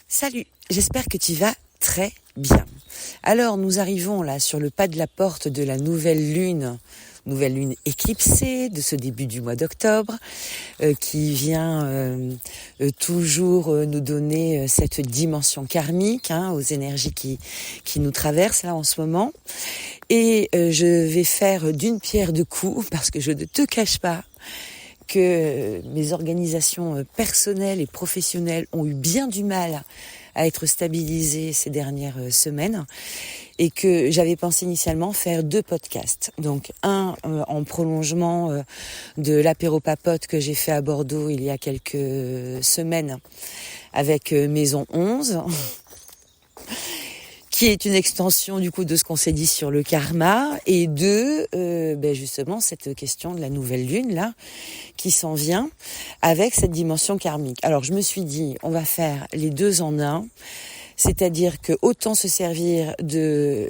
Salut, j'espère que tu vas très bien. Alors nous arrivons là sur le pas de la porte de la nouvelle lune éclipsée de ce début du mois d'octobre qui vient toujours nous donner cette dimension karmique aux énergies qui nous traversent là en ce moment. Et je vais faire d'une pierre deux coups parce que je ne te cache pas que mes organisations personnelles et professionnelles ont eu bien du mal à être stabilisées ces dernières semaines et que j'avais pensé initialement faire 2 podcasts. Donc un en prolongement de l'apéro papote que j'ai fait à Bordeaux il y a quelques semaines avec Maison 11 qui est une extension du coup de ce qu'on s'est dit sur le karma, et 2, justement cette question de la nouvelle lune là qui s'en vient avec cette dimension karmique. Alors je me suis dit on va faire les 2 en un, c'est-à-dire que autant se servir de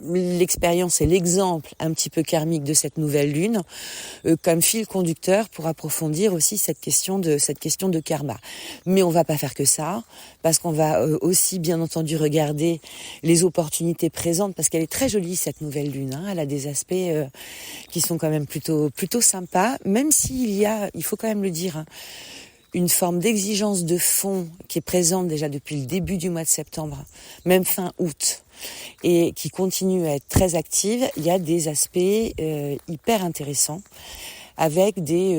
l'expérience et l'exemple un petit peu karmique de cette nouvelle lune comme fil conducteur pour approfondir aussi cette question de karma. Mais on va pas faire que ça, parce qu'on va aussi bien entendu regarder les opportunités présentes, parce qu'elle est très jolie cette nouvelle lune, elle a des aspects qui sont quand même plutôt sympas, même il faut quand même le dire, une forme d'exigence de fond qui est présente déjà depuis le début du mois de septembre, même fin août, et qui continue à être très active. Il y a des aspects hyper intéressants avec des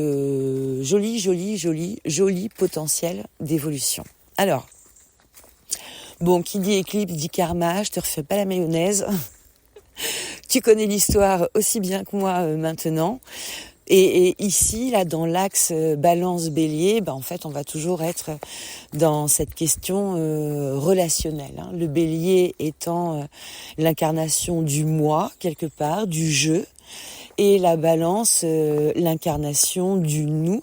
jolis potentiels d'évolution. Alors, qui dit éclipse dit karma, je te refais pas la mayonnaise. Tu connais l'histoire aussi bien que moi maintenant. Et ici, là, dans l'axe balance-bélier, en fait, on va toujours être dans cette question relationnelle. Le bélier étant l'incarnation du moi, quelque part, du je, et la balance, l'incarnation du nous,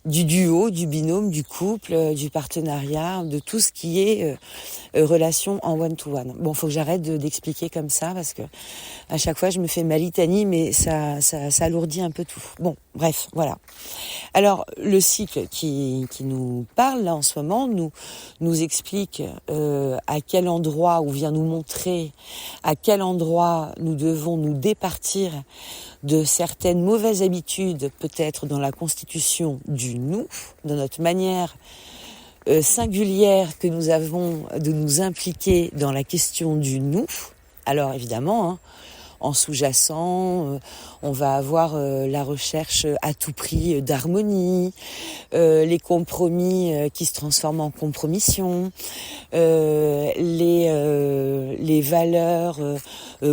du duo, du binôme, du couple, du partenariat, de tout ce qui est relation en one-to-one. Faut que j'arrête d'expliquer comme ça, parce que à chaque fois je me fais ma litanie, mais ça alourdit un peu tout. Bref, voilà. Alors le cycle qui nous parle là en ce moment nous explique à quel endroit, ou vient nous montrer à quel endroit nous devons nous départir de certaines mauvaises habitudes, peut-être dans la constitution du nous, de notre manière singulière que nous avons de nous impliquer dans la question du nous. Alors évidemment, en sous-jacent, on va avoir la recherche à tout prix d'harmonie, les compromis qui se transforment en compromission, les valeurs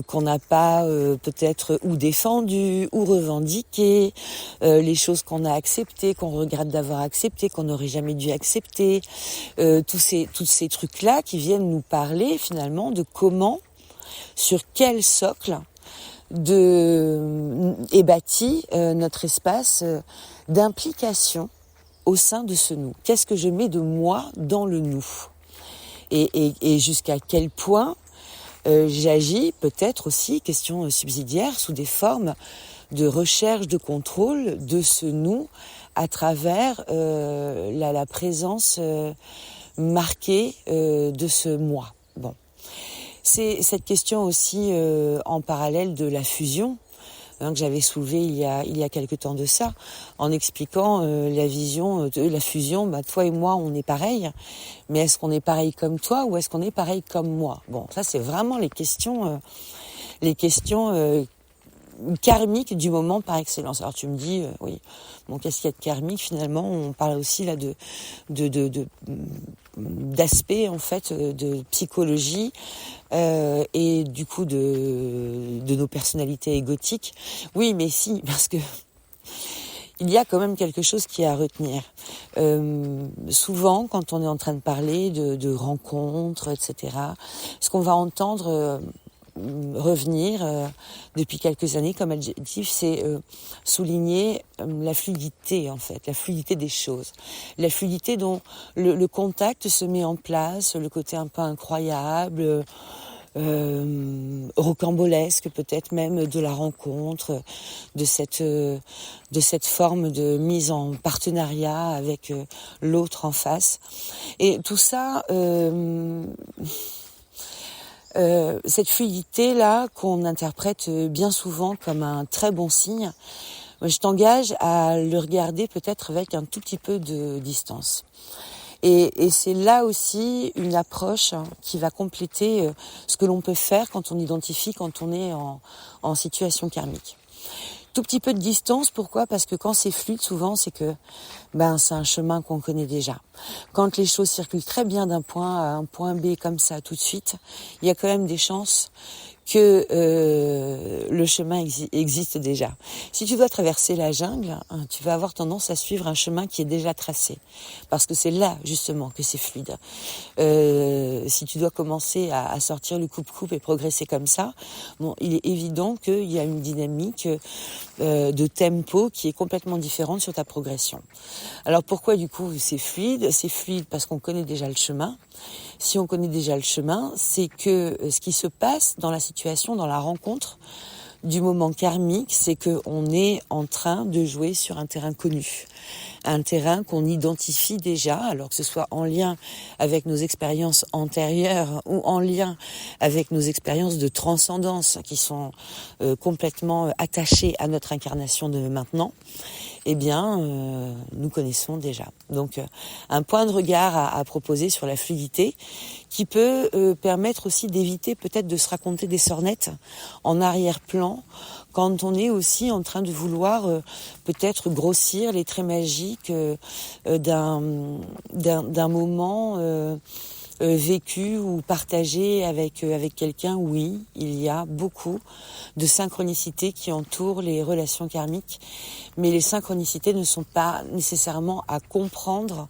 qu'on n'a pas peut-être ou défendues ou revendiquées, les choses qu'on a acceptées, qu'on regrette d'avoir acceptées, qu'on n'aurait jamais dû accepter, tous ces trucs-là qui viennent nous parler finalement de comment, sur quel socle est bâti notre espace d'implication au sein de ce nous. Qu'est-ce que je mets de moi dans le nous, et jusqu'à quel point j'agis, peut-être aussi, question subsidiaire, sous des formes de recherche de contrôle de ce nous à travers la présence marquée de ce moi. C'est cette question aussi en parallèle de la fusion que j'avais soulevée il y a quelque temps de ça, en expliquant la vision de la fusion. Toi et moi, on est pareil, mais est-ce qu'on est pareil comme toi, ou est-ce qu'on est pareil comme moi ? Ça c'est vraiment les questions karmique du moment par excellence. Alors tu me dis, oui, qu'est-ce qu'il y a de karmique finalement ? On parle aussi là d'aspects en fait de psychologie et du coup de nos personnalités égotiques. Oui, mais si, parce que il y a quand même quelque chose qui est à retenir. Souvent, quand on est en train de parler de rencontres, etc., ce qu'on va entendre revenir depuis quelques années comme adjectif, c'est souligner la fluidité, en fait, la fluidité des choses, la fluidité dont le contact se met en place, le côté un peu incroyable, rocambolesque, peut-être même de la rencontre, de cette forme de mise en partenariat avec l'autre en face. Et tout ça, cette fluidité-là qu'on interprète bien souvent comme un très bon signe, je t'engage à le regarder peut-être avec un tout petit peu de distance. Et c'est là aussi une approche qui va compléter ce que l'on peut faire quand on identifie, quand on est en situation karmique. Tout petit peu de distance, pourquoi ? Parce que quand c'est fluide, souvent, c'est que c'est un chemin qu'on connaît déjà. Quand les choses circulent très bien d'un point A à un point B comme ça tout de suite, il y a quand même des chances que le chemin existe déjà. Si tu dois traverser la jungle, tu vas avoir tendance à suivre un chemin qui est déjà tracé, parce que c'est là justement que c'est fluide. Si tu dois commencer à sortir le coupe-coupe et progresser comme ça, il est évident qu'il y a une dynamique de tempo qui est complètement différente sur ta progression. Alors pourquoi du coup c'est fluide ? C'est fluide parce qu'on connaît déjà le chemin. Si on connaît déjà le chemin, c'est que ce qui se passe dans la situation, dans la rencontre du moment karmique, c'est qu'on est en train de jouer sur un terrain connu, un terrain qu'on identifie déjà, alors que ce soit en lien avec nos expériences antérieures ou en lien avec nos expériences de transcendance qui sont complètement attachées à notre incarnation de maintenant. Nous connaissons déjà. Donc, un point de regard à proposer sur la fluidité qui peut permettre aussi d'éviter peut-être de se raconter des sornettes en arrière-plan quand on est aussi en train de vouloir peut-être grossir les traits magiques d'un moment vécu ou partagé avec quelqu'un. Oui, il y a beaucoup de synchronicités qui entourent les relations karmiques, mais les synchronicités ne sont pas nécessairement à comprendre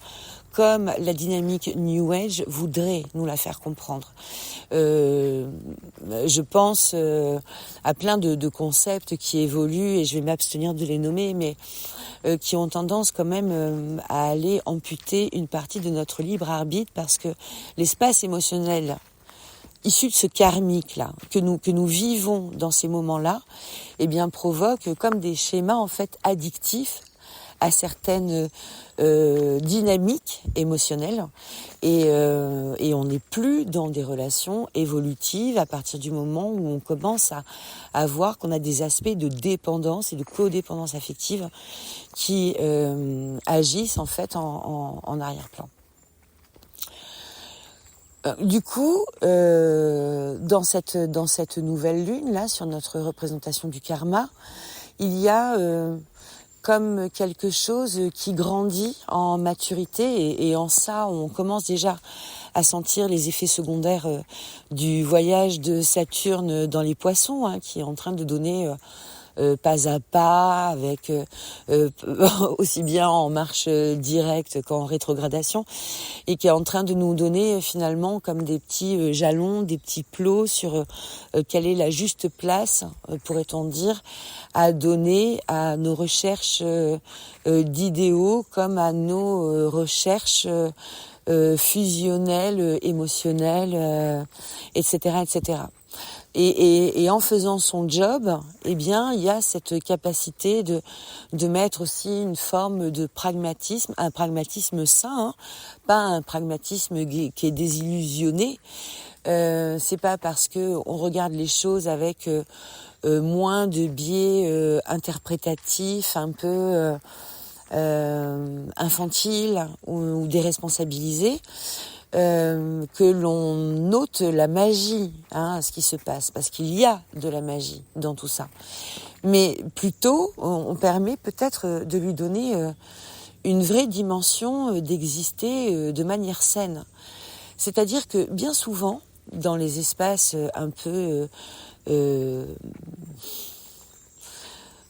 comme la dynamique New Age voudrait nous la faire comprendre. Je pense à plein de concepts qui évoluent, et je vais m'abstenir de les nommer, mais qui ont tendance quand même à aller amputer une partie de notre libre arbitre, parce que l'espace émotionnel issu de ce karmique-là, que nous vivons dans ces moments-là, provoque comme des schémas en fait addictifs à certaines dynamiques émotionnelles, et on n'est plus dans des relations évolutives à partir du moment où on commence à voir qu'on a des aspects de dépendance et de codépendance affective qui agissent en fait en arrière-plan. Du coup, dans cette nouvelle lune là, sur notre représentation du karma, il y a comme quelque chose qui grandit en maturité, et en ça, on commence déjà à sentir les effets secondaires du voyage de Saturne dans les Poissons, qui est en train de donner pas à pas, avec aussi bien en marche directe qu'en rétrogradation, et qui est en train de nous donner finalement comme des petits jalons, des petits plots sur quelle est la juste place, pourrait-on dire, à donner à nos recherches d'idéaux comme à nos recherches fusionnelles, émotionnelles, etc., etc. Et en faisant son job, il y a cette capacité de mettre aussi une forme de pragmatisme, un pragmatisme sain, pas un pragmatisme qui est désillusionné. C'est pas parce que on regarde les choses avec moins de biais interprétatifs, un peu infantiles ou déresponsabilisés, que l'on note la magie à ce qui se passe, parce qu'il y a de la magie dans tout ça. Mais plutôt, on permet peut-être de lui donner une vraie dimension d'exister de manière saine. C'est-à-dire que bien souvent, dans les espaces un peu de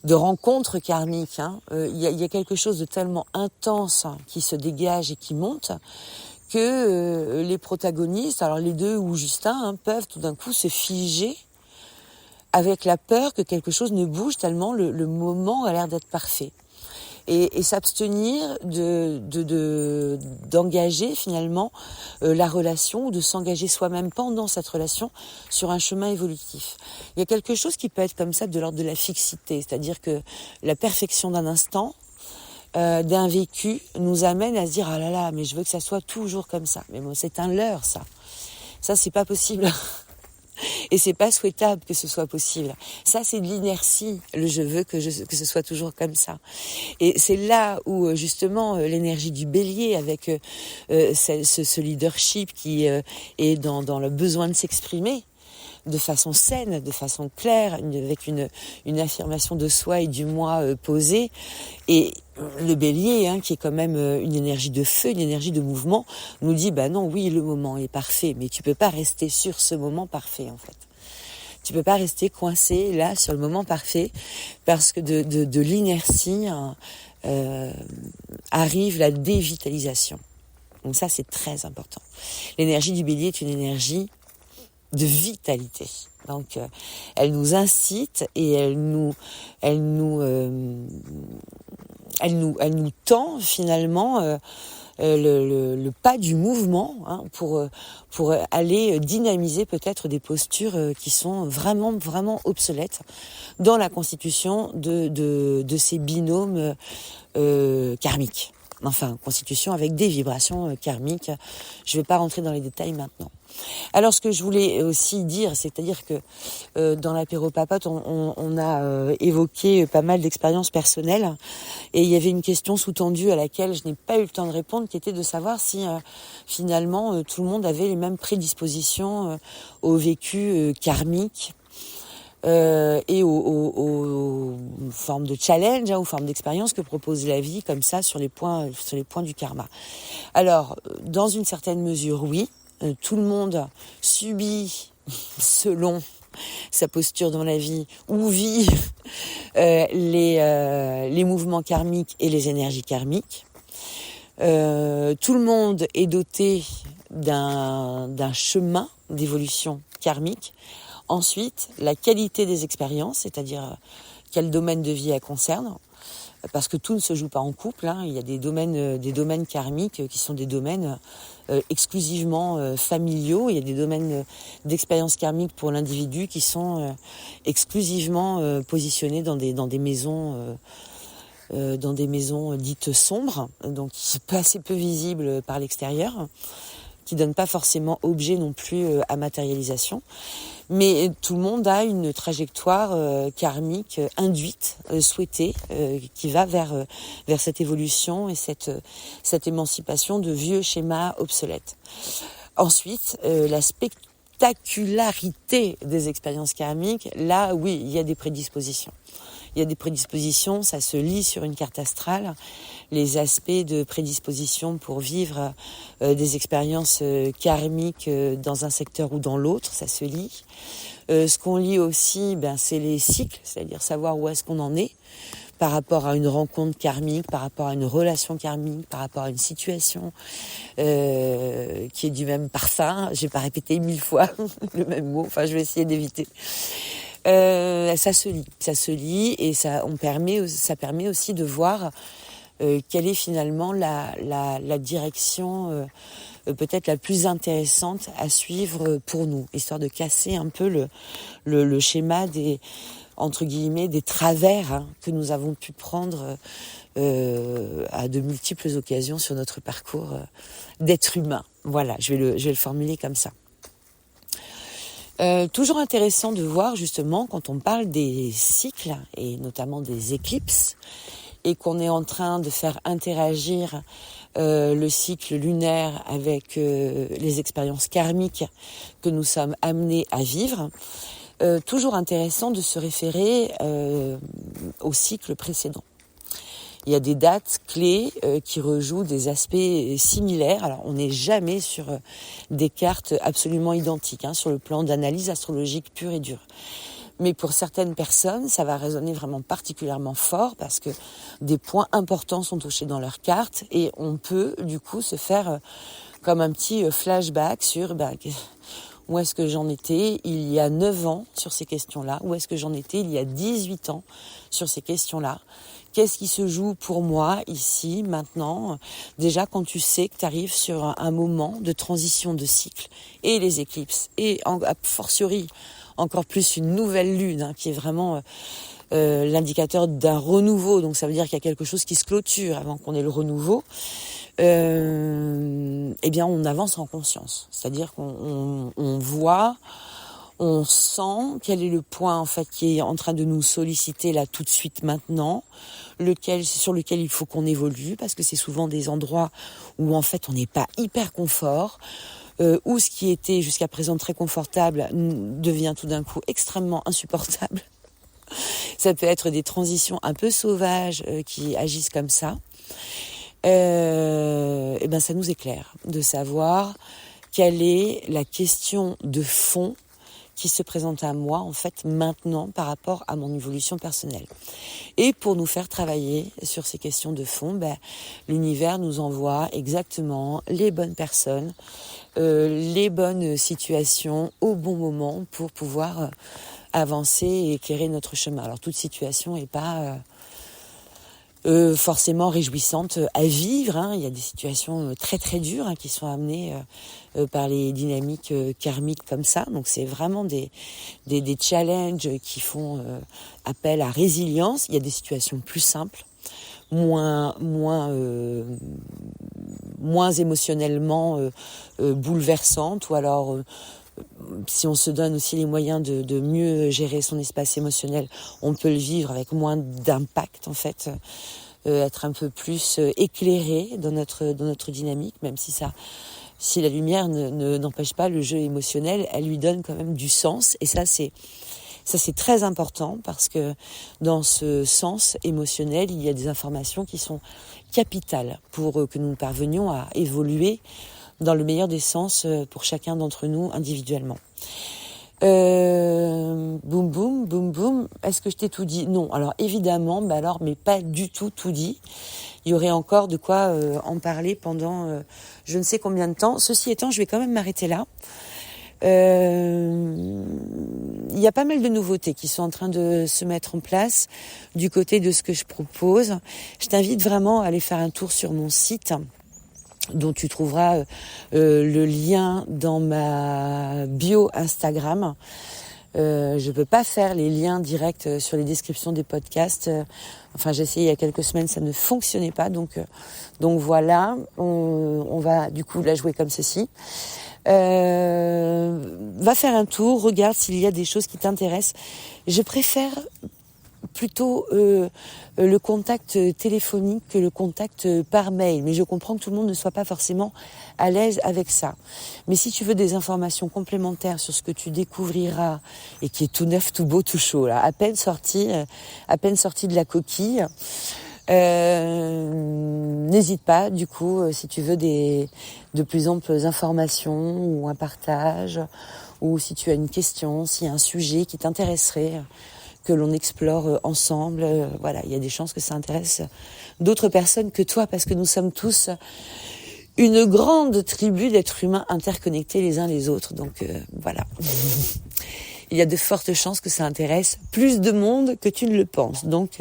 rencontres karmiques, il y a quelque chose de tellement intense qui se dégage et qui monte, que les protagonistes, alors les deux ou Justin, peuvent tout d'un coup se figer avec la peur que quelque chose ne bouge, tellement le moment a l'air d'être parfait. et s'abstenir d'engager finalement la relation ou de s'engager soi-même pendant cette relation sur un chemin évolutif. Il y a quelque chose qui peut être comme ça de l'ordre de la fixité, c'est-à-dire que la perfection d'un instant, d'un vécu nous amène à se dire ah là là mais je veux que ça soit toujours comme ça. Mais bon, c'est un leurre ça. Ça c'est pas possible. Et c'est pas souhaitable que ce soit possible. Ça, c'est de l'inertie. Je veux que ce soit toujours comme ça. Et c'est là où, justement, l'énergie du bélier, avec ce leadership qui est dans le besoin de s'exprimer, de façon saine, de façon claire, avec une affirmation de soi et du moi posée. Et le bélier, qui est quand même une énergie de feu, une énergie de mouvement, nous dit, bah non, oui, le moment est parfait, mais tu peux pas rester sur ce moment parfait, en fait. Tu peux pas rester coincé là sur le moment parfait, parce que de l'inertie arrive la dévitalisation. Donc ça, c'est très important. L'énergie du bélier est une énergie de vitalité. Donc, elle nous incite et elle nous tend finalement le pas du mouvement pour aller dynamiser peut-être des postures qui sont vraiment obsolètes dans la constitution de ces binômes karmiques. Enfin, constitution avec des vibrations karmiques. Je ne vais pas rentrer dans les détails maintenant. Alors, ce que je voulais aussi dire, c'est-à-dire que dans l'apéro papote, on a évoqué pas mal d'expériences personnelles, et il y avait une question sous-tendue à laquelle je n'ai pas eu le temps de répondre, qui était de savoir si finalement tout le monde avait les mêmes prédispositions au vécu karmique. Et aux formes de challenge, aux formes d'expérience que propose la vie, comme ça, sur les points du karma. Alors, dans une certaine mesure, oui, tout le monde subit selon sa posture dans la vie ou vit les mouvements karmiques et les énergies karmiques. Tout le monde est doté d'un chemin d'évolution karmique. Ensuite, la qualité des expériences, c'est-à-dire quel domaine de vie elles concernent, parce que tout ne se joue pas en couple. Il y a des domaines karmiques qui sont des domaines exclusivement familiaux. Il y a des domaines d'expérience karmique pour l'individu qui sont exclusivement positionnés dans des maisons dites sombres, donc assez peu visibles par l'extérieur, qui donnent pas forcément objet non plus à matérialisation. Mais tout le monde a une trajectoire karmique induite, souhaitée, qui va vers cette évolution et cette émancipation de vieux schémas obsolètes. Ensuite, la spectacularité des expériences karmiques, là, oui, il y a des prédispositions. Il y a des prédispositions, ça se lit sur une carte astrale. Les aspects de prédisposition pour vivre des expériences karmiques dans un secteur ou dans l'autre, ça se lit. Ce qu'on lit aussi, c'est les cycles, c'est-à-dire savoir où est-ce qu'on en est par rapport à une rencontre karmique, par rapport à une relation karmique, par rapport à une situation qui est du même parfum. Je vais pas répéter 1000 fois le même mot, enfin je vais essayer d'éviter. Ça se lit et ça permet aussi de voir quelle est finalement la direction peut-être la plus intéressante à suivre pour nous, histoire de casser un peu le schéma des travers que nous avons pu prendre à de multiples occasions sur notre parcours d'être humain. Voilà, je vais le formuler comme ça. Toujours intéressant de voir justement quand on parle des cycles et notamment des éclipses et qu'on est en train de faire interagir le cycle lunaire avec les expériences karmiques que nous sommes amenés à vivre. Toujours intéressant de se référer au cycle précédent. Il y a des dates clés qui rejouent des aspects similaires. Alors, on n'est jamais sur des cartes absolument identiques, sur le plan d'analyse astrologique pure et dure. Mais pour certaines personnes, ça va résonner vraiment particulièrement fort parce que des points importants sont touchés dans leur carte et on peut, du coup, se faire comme un petit flashback sur où est-ce que j'en étais il y a 9 ans sur ces questions-là, où est-ce que j'en étais il y a 18 ans sur ces questions-là. Qu'est-ce qui se joue pour moi ici, maintenant? Déjà, quand tu sais que tu arrives sur un moment de transition de cycle, et les éclipses, et a fortiori encore plus une nouvelle lune, qui est vraiment l'indicateur d'un renouveau. Donc ça veut dire qu'il y a quelque chose qui se clôture avant qu'on ait le renouveau. Eh bien, on avance en conscience. C'est-à-dire qu'on voit, on sent quel est le point en fait qui est en train de nous solliciter là tout de suite maintenant, sur lequel il faut qu'on évolue, parce que c'est souvent des endroits où en fait on n'est pas hyper confort, où ce qui était jusqu'à présent très confortable devient tout d'un coup extrêmement insupportable. Ça peut être des transitions un peu sauvages qui agissent comme ça. Et ben ça nous éclaire de savoir quelle est la question de fond qui se présente à moi en fait maintenant par rapport à mon évolution personnelle. Et pour nous faire travailler sur ces questions de fond, l'univers nous envoie exactement les bonnes personnes, les bonnes situations au bon moment pour pouvoir avancer et éclairer notre chemin. Alors toute situation n'est pas forcément réjouissante à vivre. Il y a des situations très très dures qui sont amenées par les dynamiques karmiques comme ça. Donc c'est vraiment des challenges qui font appel à résilience. Il y a des situations plus simples, moins émotionnellement bouleversantes, ou alors si on se donne aussi les moyens de mieux gérer son espace émotionnel, on peut le vivre avec moins d'impact en fait, être un peu plus éclairé dans notre dynamique, même si la lumière n'empêche pas le jeu émotionnel, elle lui donne quand même du sens. Et ça c'est très important, parce que dans ce sens émotionnel, il y a des informations qui sont capitales pour que nous parvenions à évoluer dans le meilleur des sens pour chacun d'entre nous individuellement. Boum boum, boum boum, est-ce que je t'ai tout dit? Non, alors évidemment, mais pas du tout dit. Il y aurait encore de quoi en parler pendant je ne sais combien de temps. Ceci étant, je vais quand même m'arrêter là. Il y a pas mal de nouveautés qui sont en train de se mettre en place du côté de ce que je propose. Je t'invite vraiment à aller faire un tour sur mon site, dont tu trouveras le lien dans ma bio Instagram. Je peux pas faire les liens directs sur les descriptions des podcasts. J'ai essayé il y a quelques semaines, ça ne fonctionnait pas. Donc voilà, on va du coup la jouer comme ceci. Va faire un tour, regarde s'il y a des choses qui t'intéressent. Je préfère plutôt le contact téléphonique que le contact par mail. Mais je comprends que tout le monde ne soit pas forcément à l'aise avec ça. Mais si tu veux des informations complémentaires sur ce que tu découvriras et qui est tout neuf, tout beau, tout chaud, là, à peine sorti de la coquille, n'hésite pas, du coup, si tu veux de plus amples informations ou un partage, ou si tu as une question, s'il y a un sujet qui t'intéresserait, que l'on explore ensemble. Voilà, il y a des chances que ça intéresse d'autres personnes que toi, parce que nous sommes tous une grande tribu d'êtres humains interconnectés les uns les autres. Donc voilà, il y a de fortes chances que ça intéresse plus de monde que tu ne le penses. Donc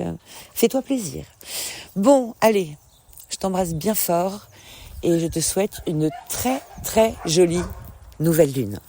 fais-toi plaisir. Bon, allez, je t'embrasse bien fort et je te souhaite une très très jolie nouvelle lune.